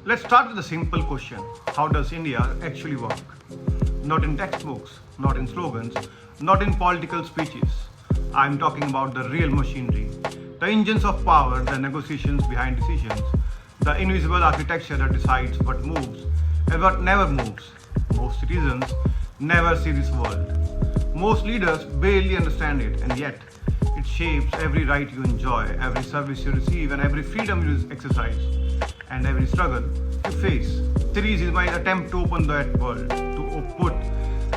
Let's start with a simple question. How does India actually work? Not in textbooks, not in slogans, not in political speeches. I'm talking about the real machinery, the engines of power, the negotiations behind decisions, the invisible architecture that decides what moves and what never moves. Most citizens never see this world. Most leaders barely understand it, and yet it shapes every right you enjoy, every service you receive, and every freedom you exercise, and every struggle you face. Series is my attempt to open that world, to put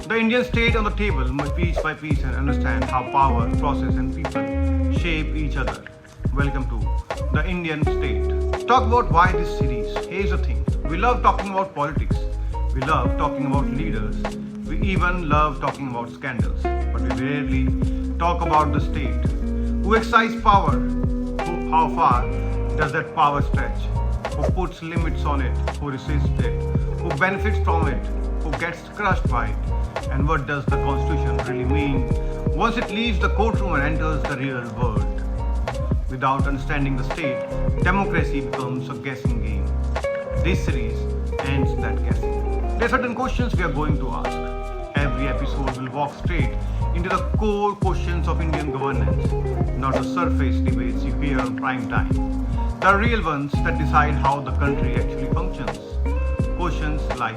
the Indian state on the table piece by piece and understand how power, process, and people shape each other. Welcome to the Indian state. Talk about why this series. Here's the thing. We love talking about politics. We love talking about leaders. We even love talking about scandals. But we rarely talk about the state. Who exercise power? How far does that power stretch? Who puts limits on it? Who resists it? Who benefits from it? Who gets crushed by it? And what does the Constitution really mean once it leaves the courtroom and enters the real world? Without understanding the state, democracy becomes a guessing game. This series ends that guessing. There are certain questions we are going to ask. Every episode will walk straight into the core questions of Indian governance, not the surface debates you hear on prime time. The real ones that decide how the country actually functions. Questions like,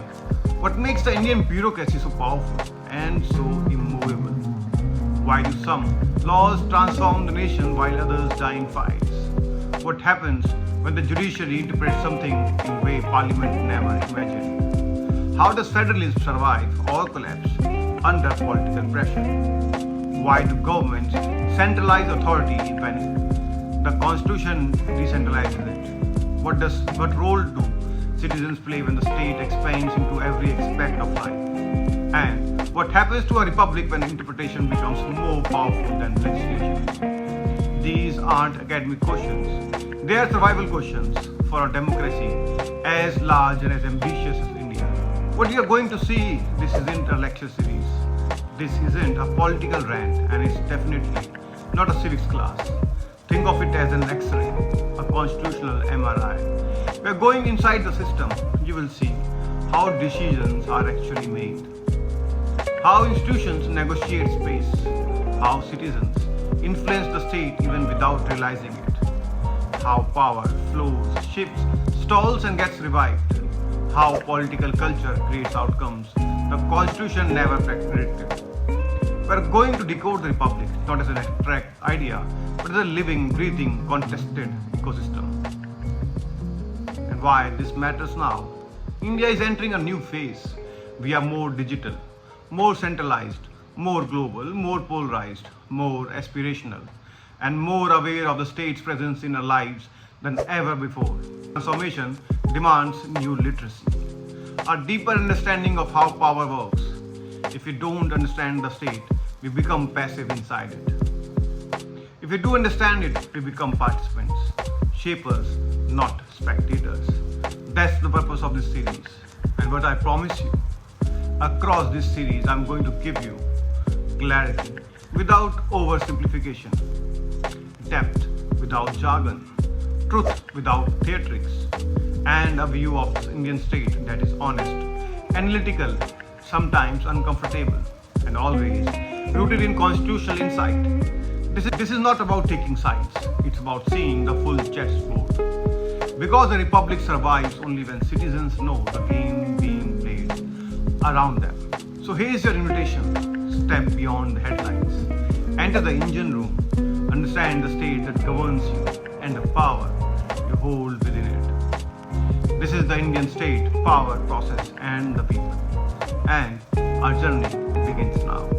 what makes the Indian bureaucracy so powerful and so immovable? Why do some laws transform the nation while others die in fights? What happens when the judiciary interprets something in a way Parliament never imagined? How does federalism survive or collapse under political pressure? Why do governments centralize authority when the Constitution decentralizes it? What role do citizens play when the state expands into every aspect of life? And what happens to a republic when interpretation becomes more powerful than legislation? These aren't academic questions. They are survival questions for a democracy as large and as ambitious as India. What you are going to see, this isn't a lecture series. This isn't a political rant, and it's definitely not a civics class. Think of it as an X-ray, a constitutional MRI. We are going inside the system. You will see how decisions are actually made, how institutions negotiate space, how citizens influence the state even without realizing it, how power flows, shifts, stalls and gets revived, how political culture creates outcomes the Constitution never predicted. We are going to decode the Republic not as an abstract idea, but as a living, breathing, contested ecosystem. And why this matters now? India is entering a new phase. We are more digital, more centralized, more global, more polarized, more aspirational, and more aware of the state's presence in our lives than ever before. Transformation demands new literacy, a deeper understanding of how power works. If we don't understand the state, we become passive inside it. If we do understand it, we become participants, shapers, not spectators. That's the purpose of this series. And what I promise you, across this series, I'm going to give you clarity without oversimplification, depth without jargon, truth without theatrics, and a view of the Indian state that is honest, analytical, sometimes uncomfortable, and always rooted in constitutional insight. This is not about taking sides, it's about seeing the full chessboard. Because a republic survives only when citizens know the game being played around them. So here's your invitation. Step beyond the headlines. Enter the engine room. Understand the state that governs you and the power you hold within it. This is the Indian state, power, process, and the people. And our journey begins now.